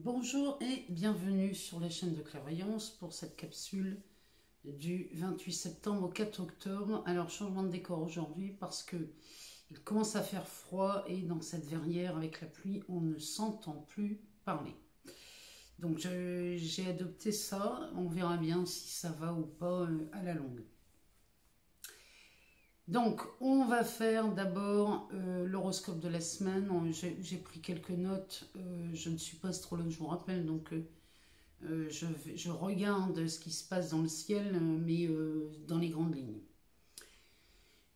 Bonjour et bienvenue sur la chaîne de Clairvoyance pour cette capsule du 28 septembre au 4 octobre. Alors, changement de décor aujourd'hui parce que il commence à faire froid et dans cette verrière avec la pluie, on ne s'entend plus parler. Donc, j'ai adopté ça. On verra bien si ça va ou pas à la longue. Donc, on va faire d'abord l'horoscope de la semaine. J'ai pris quelques notes. Je ne suis pas astrologue, je vous rappelle. Donc, je regarde ce qui se passe dans le ciel, mais dans les grandes lignes.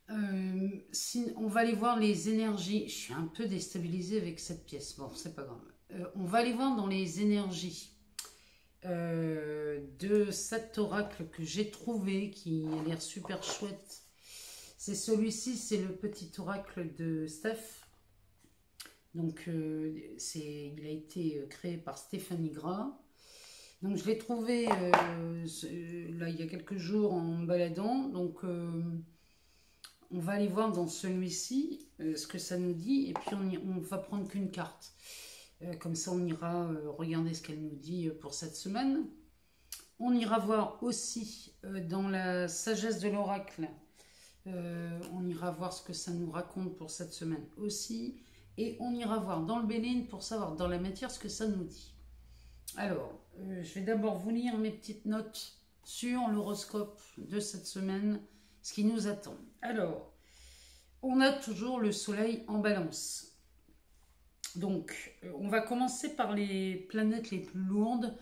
On va aller voir les énergies. Je suis un peu déstabilisée avec cette pièce. Bon, c'est pas grave. On va aller voir dans les énergies de cet oracle que j'ai trouvé, qui a l'air super chouette. C'est celui-ci, c'est le petit oracle de Steph. Donc, il a été créé par Stéphanie Gras. Donc, je l'ai trouvé là, il y a quelques jours en me baladant. Donc, on va aller voir dans celui-ci ce que ça nous dit. Et puis, on va prendre qu'une carte. Comme ça, on ira regarder ce qu'elle nous dit pour cette semaine. On ira voir aussi dans la sagesse de l'oracle. On ira voir ce que ça nous raconte pour cette semaine aussi. Et on ira voir dans le Béline pour savoir dans la matière ce que ça nous dit. Alors, je vais d'abord vous lire mes petites notes sur l'horoscope de cette semaine, ce qui nous attend. Alors, on a toujours le soleil en balance. Donc, on va commencer par les planètes les plus lourdes,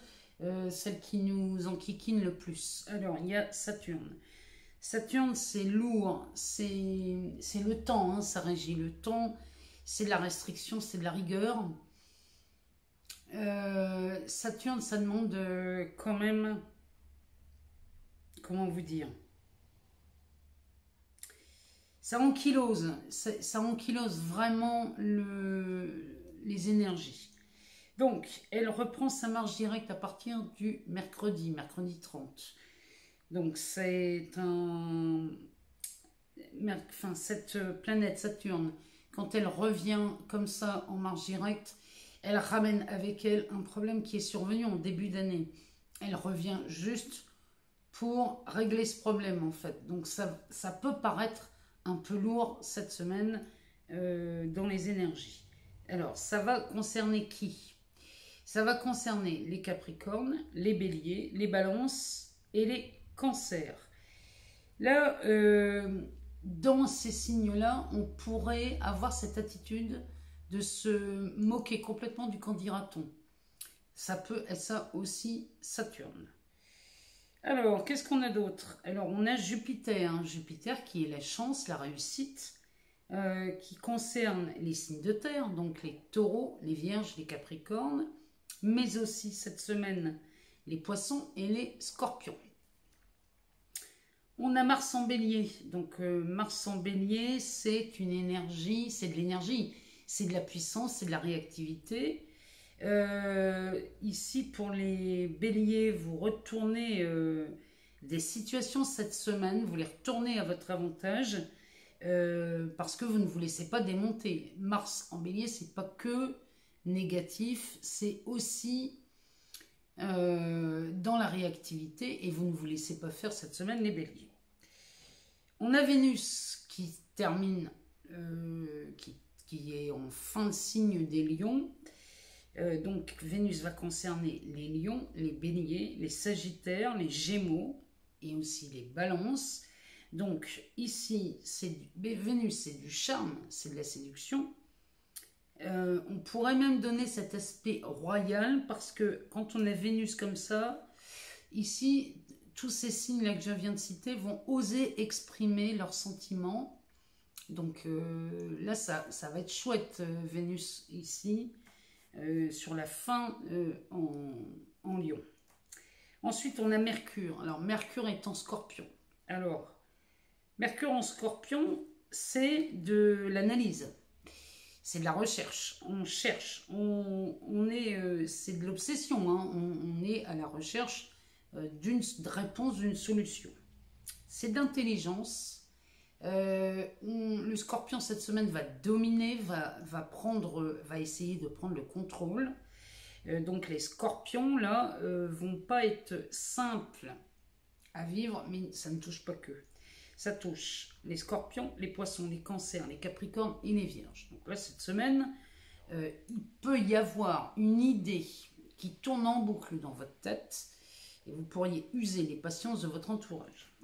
celles qui nous enquiquinent le plus. Alors, il y a Saturne. Saturne, c'est lourd, c'est le temps, hein, ça régit le temps, c'est de la restriction, c'est de la rigueur. Saturne, ça demande quand même, comment vous dire, ça ankylose vraiment les énergies. Donc, elle reprend sa marche directe à partir du mercredi 30. Donc c'est cette planète Saturne, quand elle revient comme ça en marche directe, elle ramène avec elle un problème qui est survenu en début d'année. Elle revient juste pour régler ce problème en fait. Donc ça peut paraître un peu lourd cette semaine dans les énergies. Alors ça va concerner qui? Ça va concerner les Capricornes, les Béliers, les Balances et les Cancer. Là, dans ces signes-là, on pourrait avoir cette attitude de se moquer complètement du candidaton. Ça peut être ça aussi, Saturne. Alors, qu'est-ce qu'on a d'autre? Alors, on a Jupiter. Hein, Jupiter qui est la chance, la réussite, qui concerne les signes de terre, donc les taureaux, les vierges, les capricornes, mais aussi cette semaine, les poissons et les scorpions. On a Mars en bélier. Donc Mars en bélier, c'est une énergie, c'est de l'énergie, c'est de la puissance, c'est de la réactivité. Ici, pour les béliers, vous retournez des situations cette semaine, vous les retournez à votre avantage parce que vous ne vous laissez pas démonter. Mars en bélier, c'est pas que négatif, c'est aussi dans la réactivité et vous ne vous laissez pas faire cette semaine les béliers. On a Vénus qui termine, qui est en fin de signe des lions. Donc Vénus va concerner les lions, les béliers, les sagittaires, les gémeaux et aussi les balances. Donc ici, Vénus, c'est du charme, c'est de la séduction. On pourrait même donner cet aspect royal parce que quand on a Vénus comme ça, ici, tous ces signes-là que je viens de citer vont oser exprimer leurs sentiments. Donc là, ça va être chouette, Vénus ici, sur la fin en Lion. Ensuite, on a Mercure. Alors, Mercure est en Scorpion. Alors, Mercure en Scorpion, c'est de l'analyse. C'est de la recherche. On cherche. C'est de l'obsession. Hein. On est à la recherche d'une réponse, d'une solution. C'est d'intelligence. Le Scorpion cette semaine va dominer, va essayer de prendre le contrôle. Donc les scorpions, là, vont pas être simples à vivre, mais ça ne touche pas que. Ça touche les scorpions, les poissons, les cancers, les capricornes et les vierges. Donc là, cette semaine, il peut y avoir une idée qui tourne en boucle dans votre tête et vous pourriez user les patiences de votre entourage.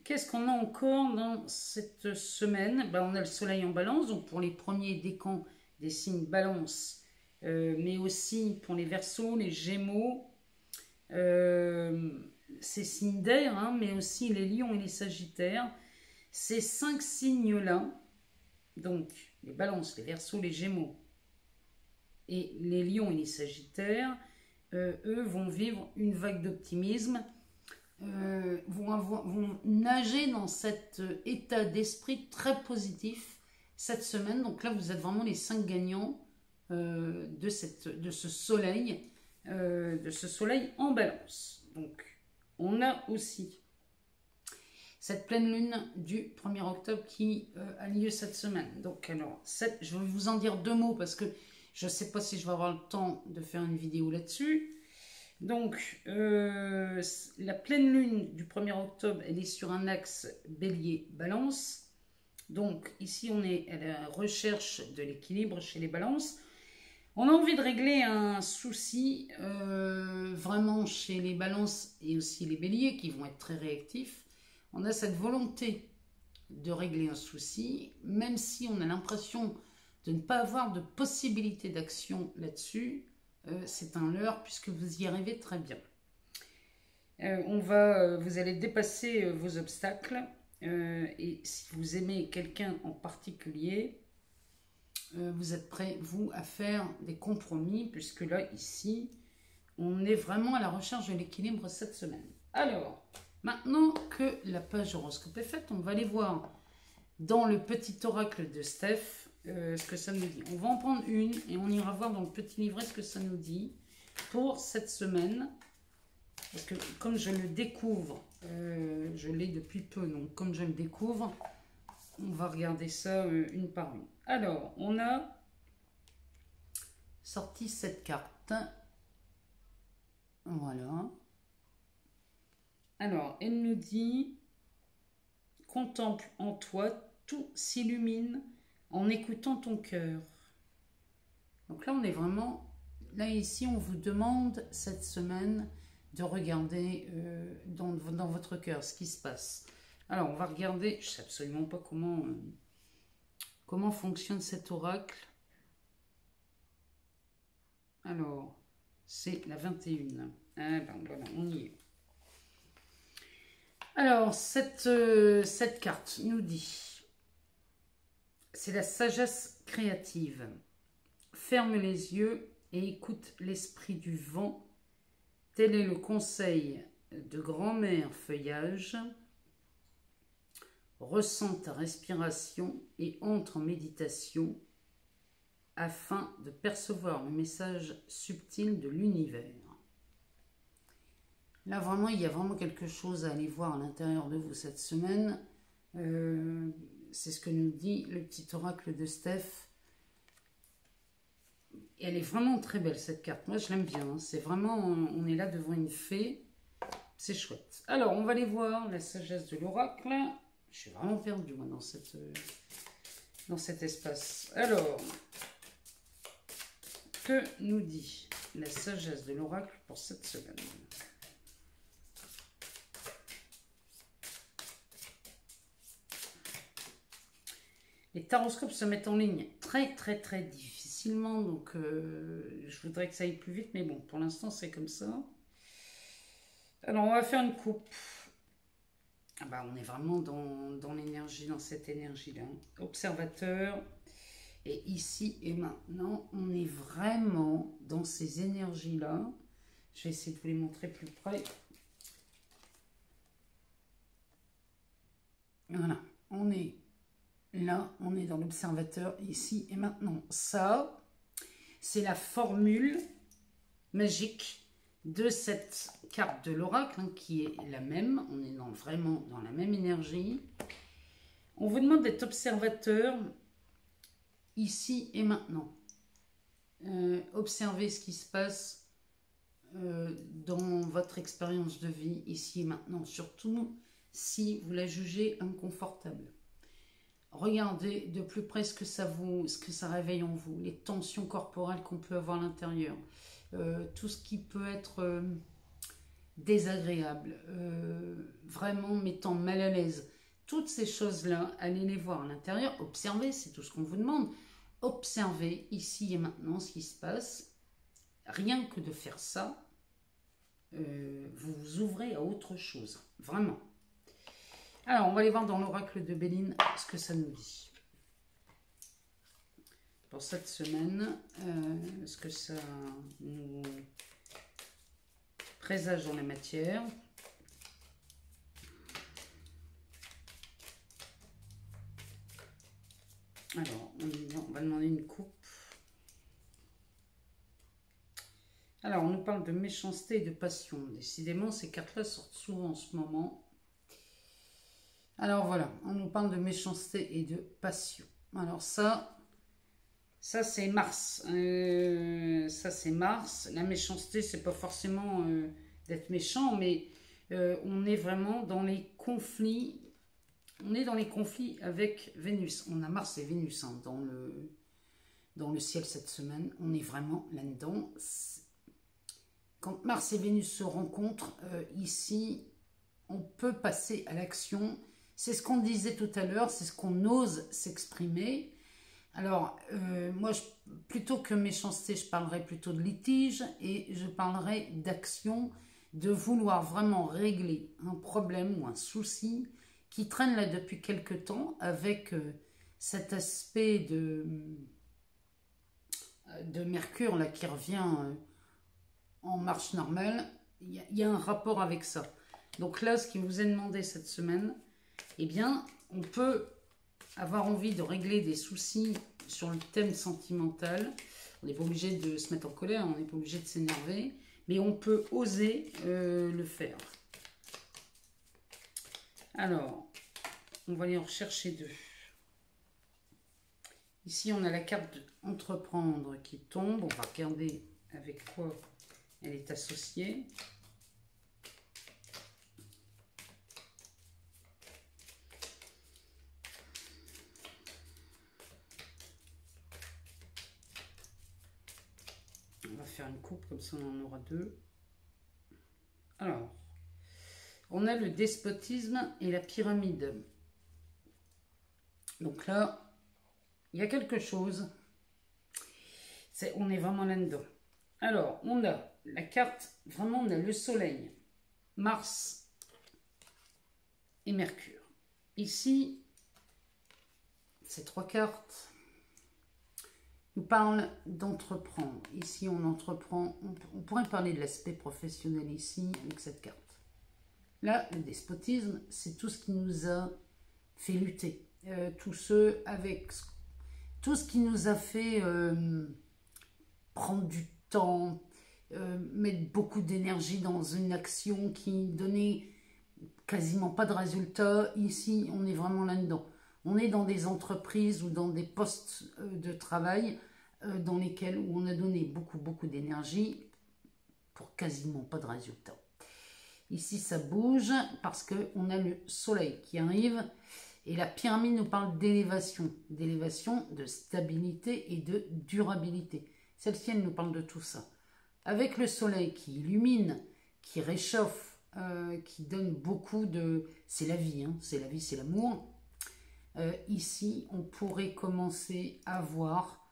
Qu'est-ce qu'on a encore dans cette semaine? On a le soleil en balance, donc pour les premiers décans des signes balance, mais aussi pour les verseaux, les gémeaux, ces signes d'air, hein, mais aussi les lions et les sagittaires. Ces 5 signes-là, donc les balances, les verseaux, les gémeaux et les lions et les sagittaires, eux vont vivre une vague d'optimisme, vont nager dans cet état d'esprit très positif cette semaine. Donc là, vous êtes vraiment les 5 gagnants de ce soleil en balance. Donc, on a aussi cette pleine lune du 1er octobre qui a lieu cette semaine. Donc, alors, je vais vous en dire 2 mots parce que je ne sais pas si je vais avoir le temps de faire une vidéo là-dessus. Donc, la pleine lune du 1er octobre, elle est sur un axe bélier-balance. Donc, ici, on est à la recherche de l'équilibre chez les balances. On a envie de régler un souci vraiment chez les balances et aussi les béliers qui vont être très réactifs. On a cette volonté de régler un souci, même si on a l'impression de ne pas avoir de possibilité d'action là-dessus. C'est un leurre puisque vous y arrivez très bien. Vous allez dépasser vos obstacles et si vous aimez quelqu'un en particulier, vous êtes prêts, vous, à faire des compromis puisque là, ici, on est vraiment à la recherche de l'équilibre cette semaine. Alors, maintenant que la page horoscope est faite, on va aller voir dans le petit oracle de Steph ce que ça nous dit. On va en prendre une et on ira voir dans le petit livret ce que ça nous dit pour cette semaine. Parce que comme je le découvre, je l'ai depuis peu, donc comme je le découvre, on va regarder ça une par une. Alors, on a sorti cette carte. Voilà. Alors, elle nous dit « Contemple en toi, tout s'illumine en écoutant ton cœur. » Donc là, on est vraiment... Là, ici, on vous demande cette semaine de regarder dans votre cœur ce qui se passe. Alors, on va regarder... Je ne sais absolument pas comment fonctionne cet oracle. Alors, c'est la 21. Ah ben voilà, on y est. Alors, cette carte nous dit, c'est la sagesse créative. Ferme les yeux et écoute l'esprit du vent. Tel est le conseil de grand-mère feuillage. Ressens ta respiration et entre en méditation afin de percevoir le message subtil de l'univers. Là, vraiment, il y a vraiment quelque chose à aller voir à l'intérieur de vous cette semaine. C'est ce que nous dit le petit oracle de Steph. Et elle est vraiment très belle, cette carte. Moi, je l'aime bien. Hein. C'est vraiment... On est là devant une fée. C'est chouette. Alors, on va aller voir la sagesse de l'oracle. Je suis vraiment perdue, moi, dans cet espace. Alors, que nous dit la sagesse de l'oracle pour cette semaine ? Les taroscopes se mettent en ligne très difficilement, donc je voudrais que ça aille plus vite, mais bon, pour l'instant c'est comme ça. Alors on va faire une coupe. Ah bah, on est vraiment dans l'énergie, dans cette énergie-là. Observateur. Et ici et maintenant, on est vraiment dans ces énergies-là. Je vais essayer de vous les montrer plus près. Voilà, on est... Là, on est dans l'observateur, ici et maintenant. Ça, c'est la formule magique de cette carte de l'oracle, hein, qui est la même. On est vraiment dans la même énergie. On vous demande d'être observateur ici et maintenant. observez ce qui se passe dans votre expérience de vie, ici et maintenant, surtout si vous la jugez inconfortable. Regardez de plus près ce que ça réveille en vous, les tensions corporelles qu'on peut avoir à l'intérieur, tout ce qui peut être désagréable, vraiment mettant mal à l'aise. Toutes ces choses-là, allez les voir à l'intérieur, observez, c'est tout ce qu'on vous demande. Observez ici et maintenant ce qui se passe. Rien que de faire ça, vous vous ouvrez à autre chose, vraiment. Alors, on va aller voir dans l'oracle de Béline ce que ça nous dit. Pour cette semaine, ce que ça nous présage dans la matière. Alors, on va demander une coupe. Alors, on nous parle de méchanceté et de passion. Décidément, ces cartes-là sortent souvent en ce moment. Alors voilà, on nous parle de méchanceté et de passion. Alors ça c'est Mars. Ça c'est Mars. La méchanceté, c'est pas forcément d'être méchant, mais on est vraiment dans les conflits. On est dans les conflits avec Vénus. On a Mars et Vénus hein, dans le ciel cette semaine. On est vraiment là-dedans. Quand Mars et Vénus se rencontrent, ici, on peut passer à l'action. C'est ce qu'on disait tout à l'heure, c'est ce qu'on ose s'exprimer. Alors, moi, plutôt que méchanceté, je parlerai plutôt de litige et je parlerai d'action, de vouloir vraiment régler un problème ou un souci qui traîne là depuis quelque temps avec cet aspect de Mercure là, qui revient en marche normale. Il y a un rapport avec ça. Donc là, ce qui vous est demandé cette semaine, eh bien, on peut avoir envie de régler des soucis sur le thème sentimental. On n'est pas obligé de se mettre en colère, on n'est pas obligé de s'énerver, mais on peut oser le faire. Alors, on va aller en rechercher deux. Ici, on a la carte d'entreprendre qui tombe. On va regarder avec quoi elle est associée. On va faire une coupe, comme ça on en aura deux. Alors, on a le despotisme et la pyramide. Donc là, il y a quelque chose. On est vraiment là-dedans. Alors, on a la carte, vraiment on a le soleil, Mars et Mercure. Ici, ces trois cartes nous parlent d'entreprendre. Ici, on entreprend. On pourrait parler de l'aspect professionnel ici, avec cette carte. Là, le despotisme, c'est tout ce qui nous a fait lutter. Tout ce qui nous a fait prendre du temps, mettre beaucoup d'énergie dans une action qui donnait quasiment pas de résultat. Ici, on est vraiment là-dedans. On est dans des entreprises ou dans des postes de travail dans lesquels où on a donné beaucoup d'énergie pour quasiment pas de résultat. Ici, ça bouge parce qu'on a le soleil qui arrive et la pyramide nous parle d'élévation, de stabilité et de durabilité. Celle-ci, elle nous parle de tout ça. Avec le soleil qui illumine, qui réchauffe, qui donne beaucoup de... C'est la vie, hein, c'est la vie, c'est l'amour. Ici, on pourrait commencer à voir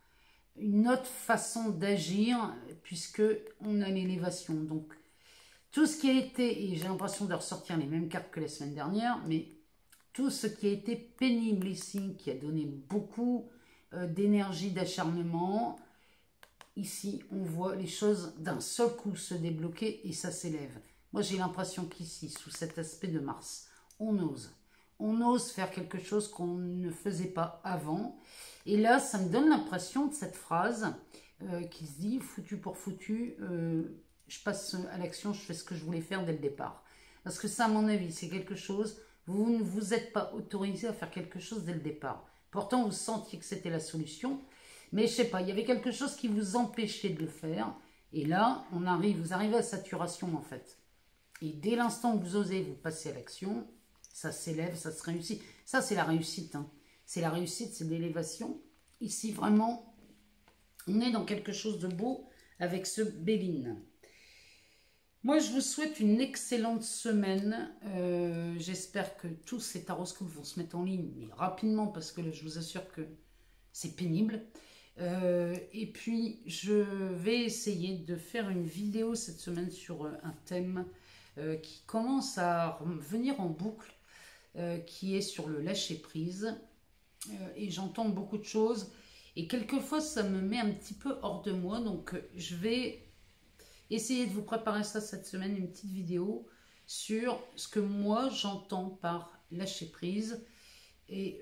une autre façon d'agir puisque on a l'élévation. Donc, tout ce qui a été, et j'ai l'impression de ressortir les mêmes cartes que la semaine dernière, mais tout ce qui a été pénible ici, qui a donné beaucoup d'énergie, d'acharnement, ici, on voit les choses d'un seul coup se débloquer et ça s'élève. Moi, j'ai l'impression qu'ici, sous cet aspect de Mars, on ose. On ose faire quelque chose qu'on ne faisait pas avant. Et là, ça me donne l'impression de cette phrase qui se dit « foutu pour foutu, je passe à l'action, je fais ce que je voulais faire dès le départ ». Parce que ça, à mon avis, c'est quelque chose, vous ne vous êtes pas autorisé à faire quelque chose dès le départ. Pourtant, vous sentiez que c'était la solution, Mais je sais pas, il y avait quelque chose qui vous empêchait de le faire. Et là, vous arrivez à saturation en fait. Et dès l'instant que vous osez vous passer à l'action, ça s'élève, ça se réussit. Ça, c'est la réussite. Hein. C'est la réussite, c'est l'élévation. Ici, vraiment, on est dans quelque chose de beau avec ce Béline. Moi, je vous souhaite une excellente semaine. J'espère que tous ces taroscopes vont se mettre en ligne, mais rapidement, parce que là, je vous assure que c'est pénible. Et puis, je vais essayer de faire une vidéo cette semaine sur un thème qui commence à venir en boucle, qui est sur le lâcher-prise. Et j'entends beaucoup de choses. Et quelquefois, ça me met un petit peu hors de moi. Donc, je vais essayer de vous préparer ça cette semaine, une petite vidéo sur ce que moi, j'entends par lâcher-prise. Et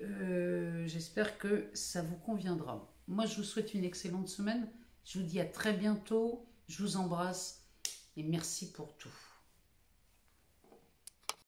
j'espère que ça vous conviendra. Moi, je vous souhaite une excellente semaine. Je vous dis à très bientôt. Je vous embrasse et merci pour tout.